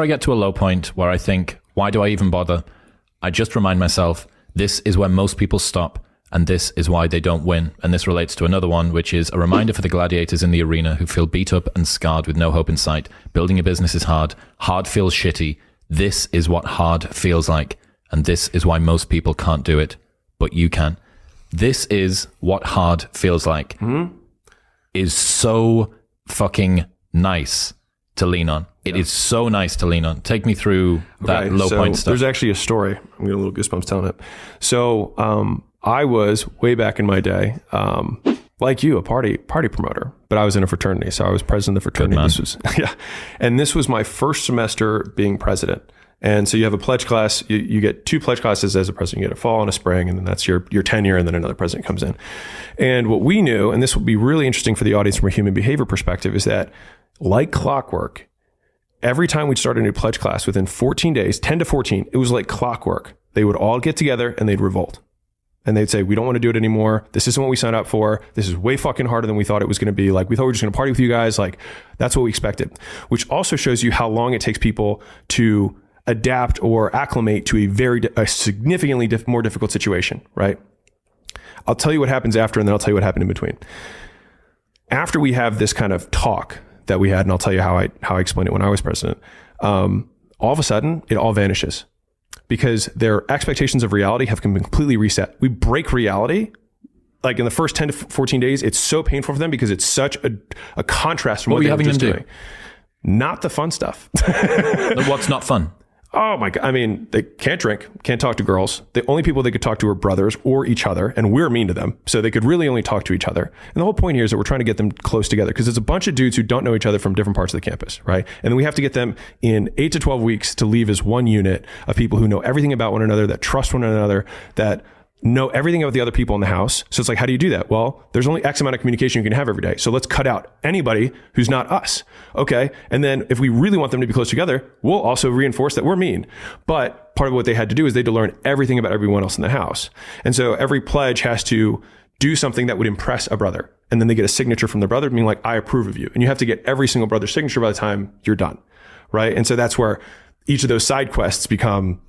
I get to a low point where I think, why do I even bother? I just remind myself, this is where most people stop, and this is why they don't win. And this relates to another one, which is a reminder for the gladiators in the arena who feel beat up and scarred with no hope in sight. Building a business is hard. Hard feels shitty. This is what hard feels like. And this is why most people can't do it, but you can. This is what hard feels like. Is so fucking nice to lean on. It is so nice to lean on. Take me through that low point stuff. There's actually a story. I'm getting a little goosebumps telling it. So I was way back in my day, like you, a party promoter, but I was in a fraternity. So I was president of the fraternity. This was, and this was my first semester being president. And so you have a pledge class. You get 2 pledge classes as a president. You get a fall and a spring, and then that's your tenure, and then another president comes in. And what we knew, and this will be really interesting for the audience from a human behavior perspective, is that like clockwork, every time we'd start a new pledge class within 14 days, 10 to 14, it was like clockwork. They would all get together and they'd revolt. And they'd say, we don't want to do it anymore. This isn't what we signed up for. This is way fucking harder than we thought it was going to be. Like, we thought we were just going to party with you guys. Like, that's what we expected, which also shows you how long it takes people to adapt or acclimate to a significantly more difficult situation, right? I'll tell you what happens after, and then I'll tell you what happened in between. After we have this kind of talk that we had, and I'll tell you how I explained it when I was president, all of a sudden, it all vanishes because their expectations of reality have been completely reset. We break reality. Like in the first 10 to 14 days, it's so painful for them because it's such a contrast from what they were just doing. Not the fun stuff. What's not fun? Oh my God. I mean, they can't drink, can't talk to girls. The only people they could talk to are brothers or each other, and we're mean to them. So they could really only talk to each other. And the whole point here is that we're trying to get them close together because it's a bunch of dudes who don't know each other from different parts of the campus, right? And then we have to get them in 8 to 12 weeks to leave as one unit of people who know everything about one another, that trust one another, that know everything about the other people in the house. So it's like, how do you do that? Well, there's only X amount of communication you can have every day. So let's cut out anybody who's not us. Okay. And then if we really want them to be close together, we'll also reinforce that we're mean. But part of what they had to do is they had to learn everything about everyone else in the house. And so every pledge has to do something that would impress a brother. And then they get a signature from the brother being like, I approve of you. And you have to get every single brother's signature by the time you're done. Right. And so that's where each of those side quests become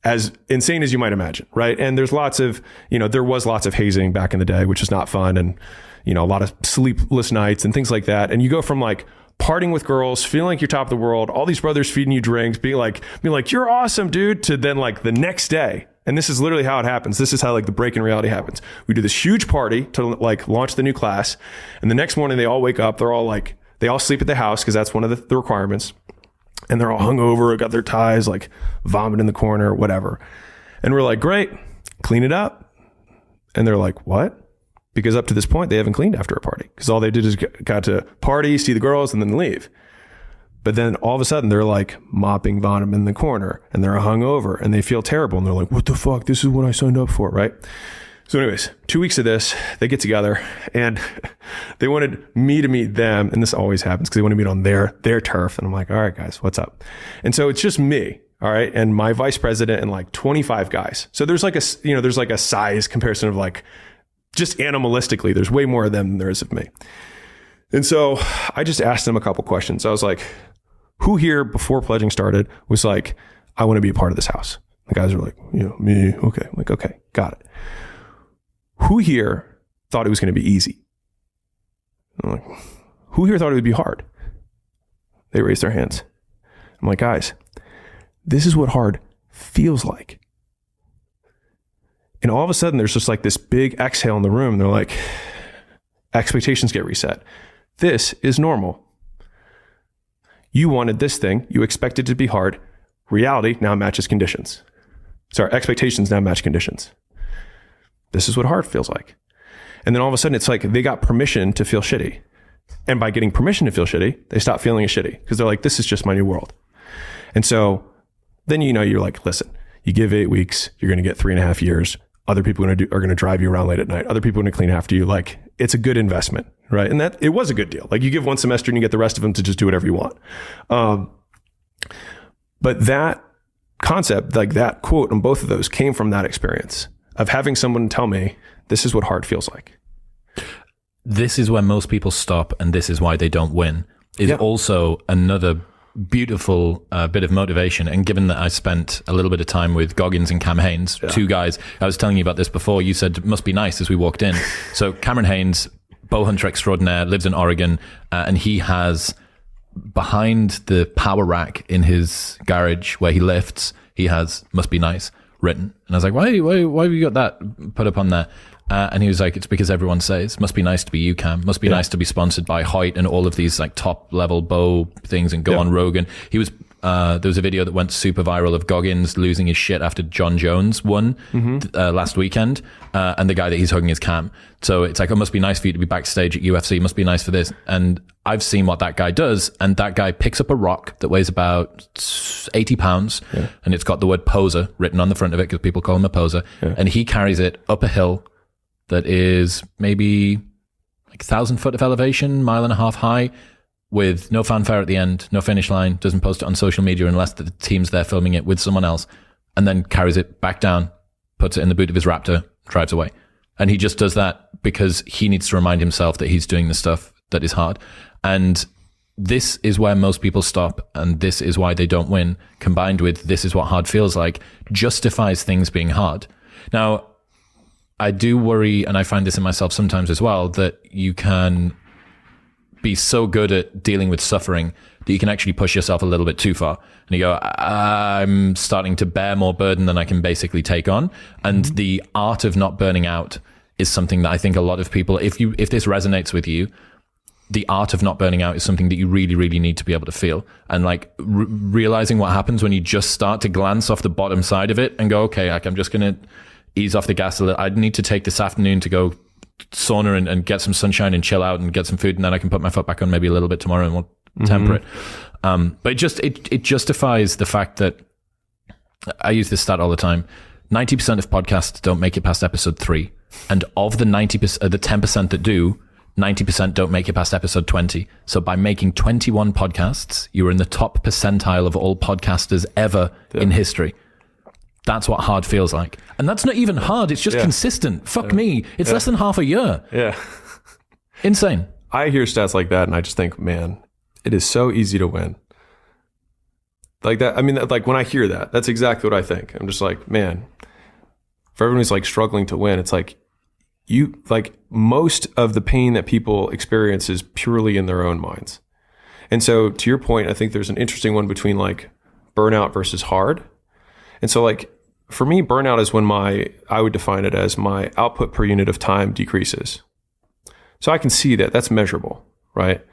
as insane as you might imagine, right? And there's lots of, there was lots of hazing back in the day, which is not fun. And, a lot of sleepless nights and things like that. And you go from like partying with girls, feeling like you're top of the world, all these brothers feeding you drinks, being like, you're awesome, dude, to then like the next day. And this is literally how it happens. This is how like the break in reality happens. We do this huge party to like launch the new class. And the next morning they all wake up. They all sleep at the house because that's one of the requirements. And they're all hungover, got their ties, like vomit in the corner, whatever. And we're like, great, clean it up. And they're like, what? Because up to this point, they haven't cleaned after a party because all they did is got to party, see the girls, and then leave. But then all of a sudden, they're like mopping vomit in the corner and they're hungover and they feel terrible. And they're like, what the fuck? This is what I signed up for, right? So anyways, 2 weeks of this, they get together and they wanted me to meet them. And this always happens because they want to meet on their turf. And I'm like, all right, guys, what's up? And so it's just me. All right. And my vice president and like 25 guys. So there's like a size comparison of like, just animalistically, there's way more of them than there is of me. And so I just asked them a couple questions. I was like, who here before pledging started was like, I want to be a part of this house? The guys are like, me. Okay. I'm like, okay, got it. Who here thought it was going to be easy? I'm like, who here thought it would be hard? They raised their hands. I'm like, guys, this is what hard feels like. And all of a sudden, there's just like this big exhale in the room. They're like, expectations get reset. This is normal. You wanted this thing. You expected it to be hard. Reality now matches conditions. Sorry, expectations now match conditions. This is what hard feels like. And then all of a sudden, it's like they got permission to feel shitty. And by getting permission to feel shitty, they stop feeling shitty because they're like, this is just my new world. And so then, you're like, listen, you give 8 weeks, you're going to get 3.5 years. Other people are going to drive you around late at night. Other people are going to clean after you. Like, it's a good investment, right? And that it was a good deal. Like, you give 1 semester and you get the rest of them to just do whatever you want. But that concept, like that quote on both of those, came from that experience of having someone tell me, this is what hard feels like. This is where most people stop, and this is why they don't win. Is also another beautiful bit of motivation. And given that I spent a little bit of time with Goggins and Cam Haynes, two guys, I was telling you about this before, you said it must be nice as we walked in. So Cameron Haynes, bow hunter extraordinaire, lives in Oregon, and he has behind the power rack in his garage where he lifts, he has "must be nice" written. And I was like, why have you got that put up on there? And he was like, it's because everyone says, must be nice to be you, Cam. Must be nice to be sponsored by Hoyt and all of these like top level bow things and go on Rogan. He was, there was a video that went super viral of Goggins losing his shit after John Jones won last weekend. And the guy that he's hugging is Cam. So it's like, it must be nice for you to be backstage at UFC. It must be nice for this. And I've seen what that guy does. And that guy picks up a rock that weighs about 80 pounds. And it's got the word poser written on the front of it because people call him a poser. And he carries it up a hill that is maybe like 1,000 foot of elevation, 1.5 miles high, with no fanfare at the end, no finish line, doesn't post it on social media unless the team's there filming it with someone else, and then carries it back down, puts it in the boot of his Raptor, drives away. And he just does that because he needs to remind himself that he's doing the stuff that is hard. And this is where most people stop, and this is why they don't win, combined with this is what hard feels like, justifies things being hard. Now, I do worry, and I find this in myself sometimes as well, that you can be so good at dealing with suffering that you can actually push yourself a little bit too far. And you go, I'm starting to bear more burden than I can basically take on. And the art of not burning out is something that I think a lot of people, if this resonates with you, the art of not burning out is something that you really, really need to be able to feel. And like realizing what happens when you just start to glance off the bottom side of it and go, okay, like I'm just going to ease off the gas a little. I need to take this afternoon to go sauna and get some sunshine and chill out and get some food, and then I can put my foot back on maybe a little bit tomorrow and we'll temper it. But it justifies the fact that I use this stat all the time. 90% of podcasts don't make it past episode 3. And of the 90%, the 10% that do, 90% don't make it past episode 20. So by making 21 podcasts, you're in the top percentile of all podcasters ever in history. That's what hard feels like. And that's not even hard. It's just consistent. Fuck me. It's less than half a year. Yeah. Insane. I hear stats like that and I just think, man, it is so easy to win. Like that. I mean, like when I hear that, that's exactly what I think. I'm just like, man, for everyone who's like struggling to win, it's like most of the pain that people experience is purely in their own minds. And so to your point, I think there's an interesting one between like burnout versus hard. And so like for me, burnout is when I would define it as my output per unit of time decreases. So I can see that that's measurable, right?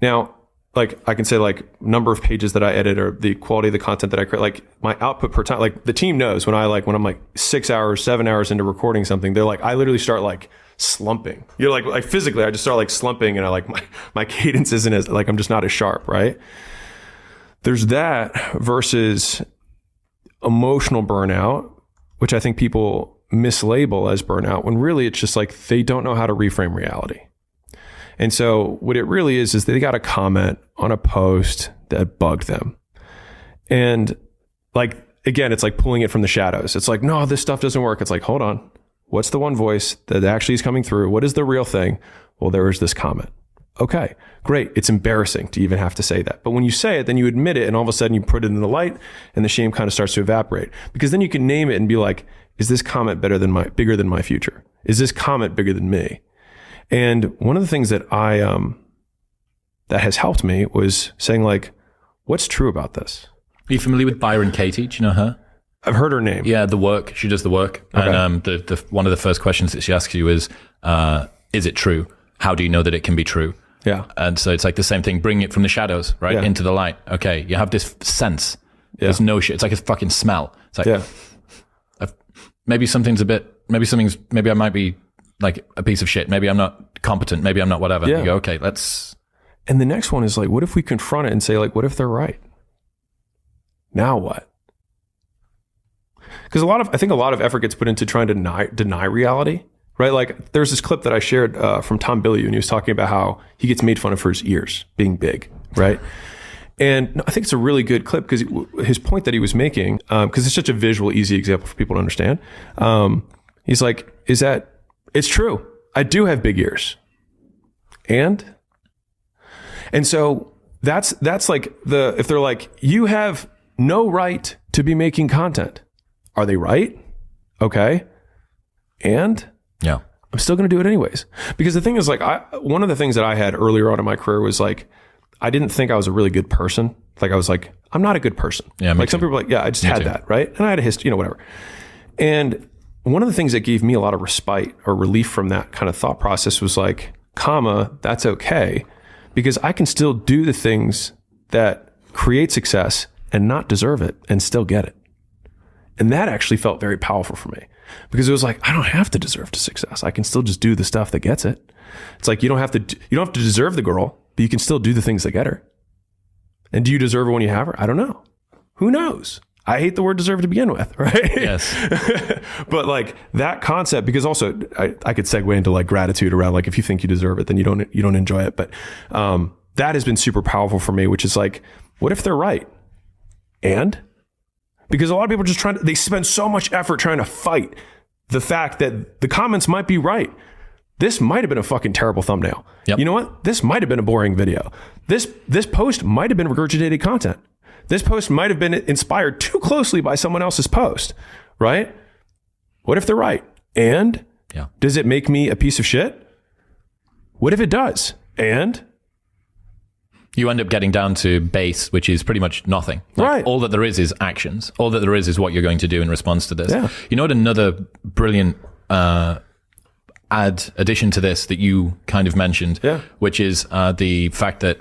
Now, like I can say like number of pages that I edit or the quality of the content that I create, like my output per time, like the team knows when I'm like 6 hours, 7 hours into recording something, they're like, I literally start like slumping. You're like physically, I just start like slumping and I like my cadence isn't as like, I'm just not as sharp, right? There's that versus emotional burnout, which I think people mislabel as burnout when really it's just like they don't know how to reframe reality. And so what it really is they got a comment on a post that bugged them. And like, again, it's like pulling it from the shadows. It's like, no, this stuff doesn't work. It's like, hold on. What's the one voice that actually is coming through? What is the real thing? Well, there was this comment. Okay, great. It's embarrassing to even have to say that. But when you say it, then you admit it and all of a sudden you put it in the light and the shame kind of starts to evaporate, because then you can name it and be like, is this comment bigger than my future? Is this comment bigger than me? And one of the things that that has helped me was saying like, what's true about this? Are you familiar with Byron Katie? Do you know her? I've heard her name. Yeah, The Work. She does The Work. Okay. And the one of the first questions that she asks you is it true? How do you know that it can be true? Yeah. And so it's like the same thing, bring it from the shadows, right? Into the light. Okay. You have this sense. There's no shit. It's like a fucking smell. It's like, maybe I might be like a piece of shit. Maybe I'm not competent. Maybe I'm not whatever. You go, okay, let's. And the next one is like, what if we confront it and say like, what if they're right? Now what? Because I think a lot of effort gets put into trying to deny reality. Right? Like there's this clip that I shared from Tom Bilyeu, and he was talking about how he gets made fun of for his ears being big, right? And I think it's a really good clip because his point that he was making, because it's such a visual, easy example for people to understand. He's like, it's true. I do have big ears. And so that's like if they're like, you have no right to be making content. Are they right? Okay. And Yeah. I'm still going to do it anyways. Because the thing is, like, one of the things that I had earlier on in my career was like, I didn't think I was a really good person. Like, I was like, I'm not a good person. Yeah, like some people are like, yeah, I just had that, right? And I had a history, whatever. And one of the things that gave me a lot of respite or relief from that kind of thought process was like, that's okay. Because I can still do the things that create success and not deserve it and still get it. And that actually felt very powerful for me. Because it was like, I don't have to deserve the success. I can still just do the stuff that gets it. It's like, you don't have to deserve the girl, but you can still do the things that get her. And do you deserve her when you have her? I don't know. Who knows? I hate the word deserve to begin with, right? Yes. But like that concept, because also I could segue into like gratitude around like, if you think you deserve it, then you don't enjoy it. But that has been super powerful for me, which is like, what if they're right? And because a lot of people just they spend so much effort trying to fight the fact that the comments might be right. This might have been a fucking terrible thumbnail. Yep. You know what? This might have been a boring video. This post might have been regurgitated content. This post might have been inspired too closely by someone else's post, right? What if they're right? And does it make me a piece of shit? What if it does? And you end up getting down to base, which is pretty much nothing. Like, right. All that there is actions. All that there is what you're going to do in response to this. Yeah. You know what? Another brilliant addition to this that you kind of mentioned, which is the fact that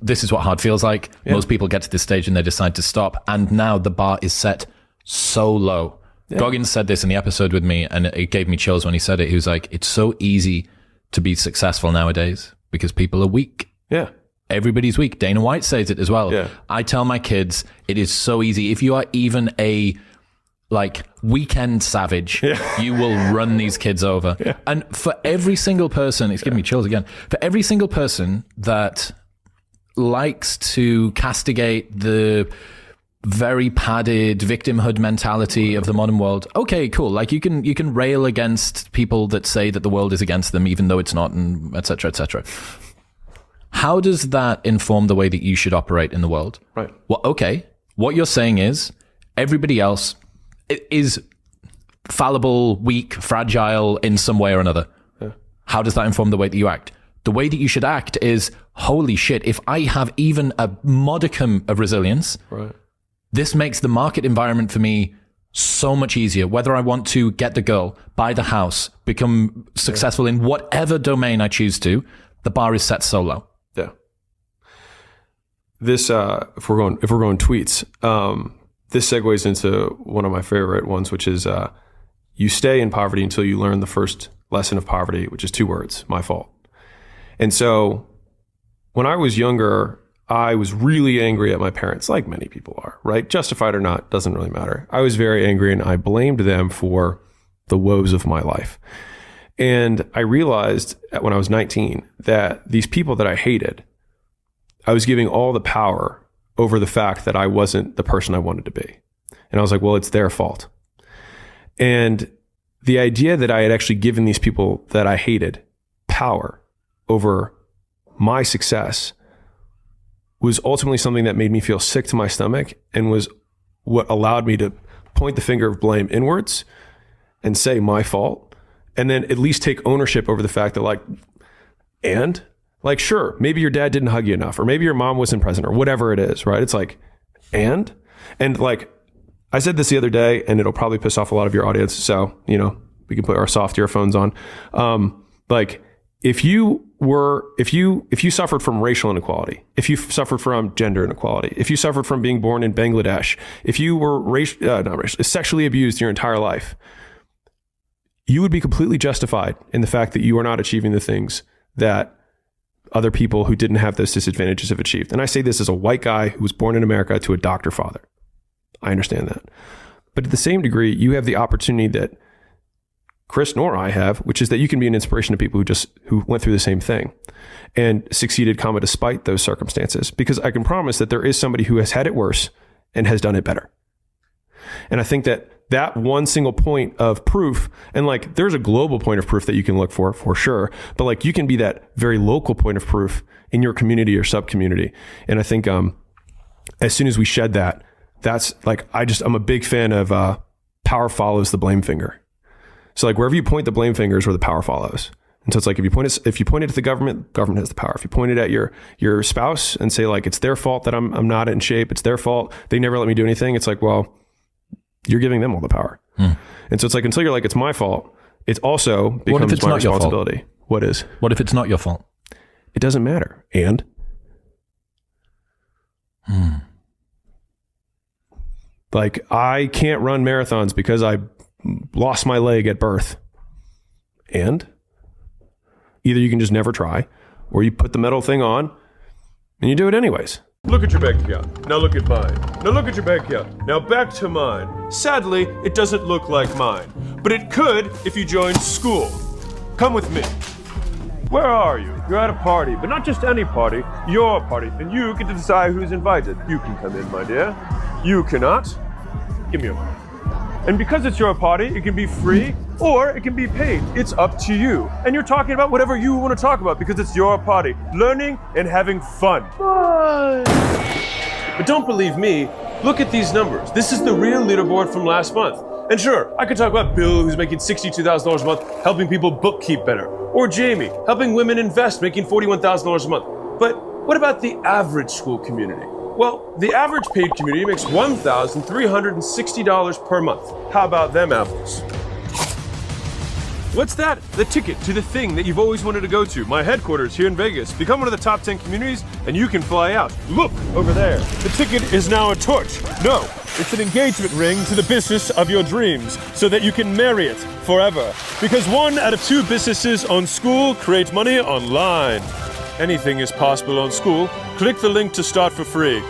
this is what hard feels like. Yeah. Most people get to this stage and they decide to stop. And now the bar is set so low. Yeah. Goggins said this in the episode with me, and it gave me chills when he said it. He was like, it's so easy to be successful nowadays because people are weak. Yeah. Everybody's weak. Dana White says it as well. Yeah. I tell my kids, it is so easy. If you are even a like weekend savage, you will run these kids over. Yeah. And for every single person, it's giving me chills again. For every single person that likes to castigate the very padded victimhood mentality of the modern world, okay, cool. Like you can rail against people that say that the world is against them, even though it's not, and et cetera, et cetera. How does that inform the way that you should operate in the world? Right. Well, okay. What you're saying is everybody else is fallible, weak, fragile in some way or another. Yeah. How does that inform the way that you act? The way that you should act is, holy shit, if I have even a modicum of resilience, this makes the market environment for me so much easier. Whether I want to get the girl, buy the house, become successful in whatever domain I choose to, the bar is set so low. Yeah. This, if we're going tweets, this segues into one of my favorite ones, which is, you stay in poverty until you learn the first lesson of poverty, which is 2 words, my fault. And so when I was younger, I was really angry at my parents, like many people are, right? Justified or not, doesn't really matter. I was very angry and I blamed them for the woes of my life. And I realized when I was 19 that these people that I hated, I was giving all the power over the fact that I wasn't the person I wanted to be. And I was like, well, it's their fault. And the idea that I had actually given these people that I hated power over my success was ultimately something that made me feel sick to my stomach and was what allowed me to point the finger of blame inwards and say my fault, and then at least take ownership over the fact that sure, maybe your dad didn't hug you enough, or maybe your mom wasn't present, or whatever it is, right? It's like, and like, I said this the other day, and it'll probably piss off a lot of your audience, so, we can put our soft earphones on. If you suffered from racial inequality, if you suffered from gender inequality, if you suffered from being born in Bangladesh, if you were sexually abused your entire life, you would be completely justified in the fact that you are not achieving the things that other people who didn't have those disadvantages have achieved. And I say this as a white guy who was born in America to a doctor father. I understand that. But at the same degree, you have the opportunity that Chris nor I have, which is that you can be an inspiration to people who went through the same thing and succeeded, despite those circumstances. Because I can promise that there is somebody who has had it worse and has done it better. And I think that that one single point of proof, and like there's a global point of proof that you can look for sure, but like you can be that very local point of proof in your community or sub community. And I think as soon as we shed that, that's like I'm a big fan of power follows the blame finger. So like wherever you point the blame finger is where the power follows. And so it's like if you point it at the government has the power. If you point it at your spouse and say like it's their fault that I'm not in shape, it's their fault, they never let me do anything, it's like, well, you're giving them all the power. And so it's like until you're like it's my fault, it also becomes my responsibility. What is? What if it's not your fault? It doesn't matter. And like I can't run marathons because I lost my leg at birth. And either you can just never try, or you put the metal thing on and you do it anyways. Look at your bank account. Now look at mine. Now look at your bank account. Now back to mine. Sadly, it doesn't look like mine, but it could if you joined Skool. Come with me. Where are you? You're at a party, but not just any party, your party, and you get to decide who's invited. You can come in, my dear. You cannot. Give me your money. And because it's your party, it can be free or it can be paid. It's up to you. And you're talking about whatever you want to talk about because it's your party. Learning and having fun. But don't believe me. Look at these numbers. This is the real leaderboard from last month. And sure, I could talk about Bill, who's making $62,000 a month, helping people bookkeep better. Or Jamie, helping women invest, making $41,000 a month. But what about the average school community? Well, the average paid community makes $1,360 per month. How about them apples? What's that? The ticket to the thing that you've always wanted to go to. My headquarters here in Vegas. Become one of the top 10 communities and you can fly out. Look over there. The ticket is now a torch. No, it's an engagement ring to the business of your dreams so that you can marry it forever. Because 1 out of 2 businesses on Skool create money online. Anything is possible on Skool. Click the link to start for free.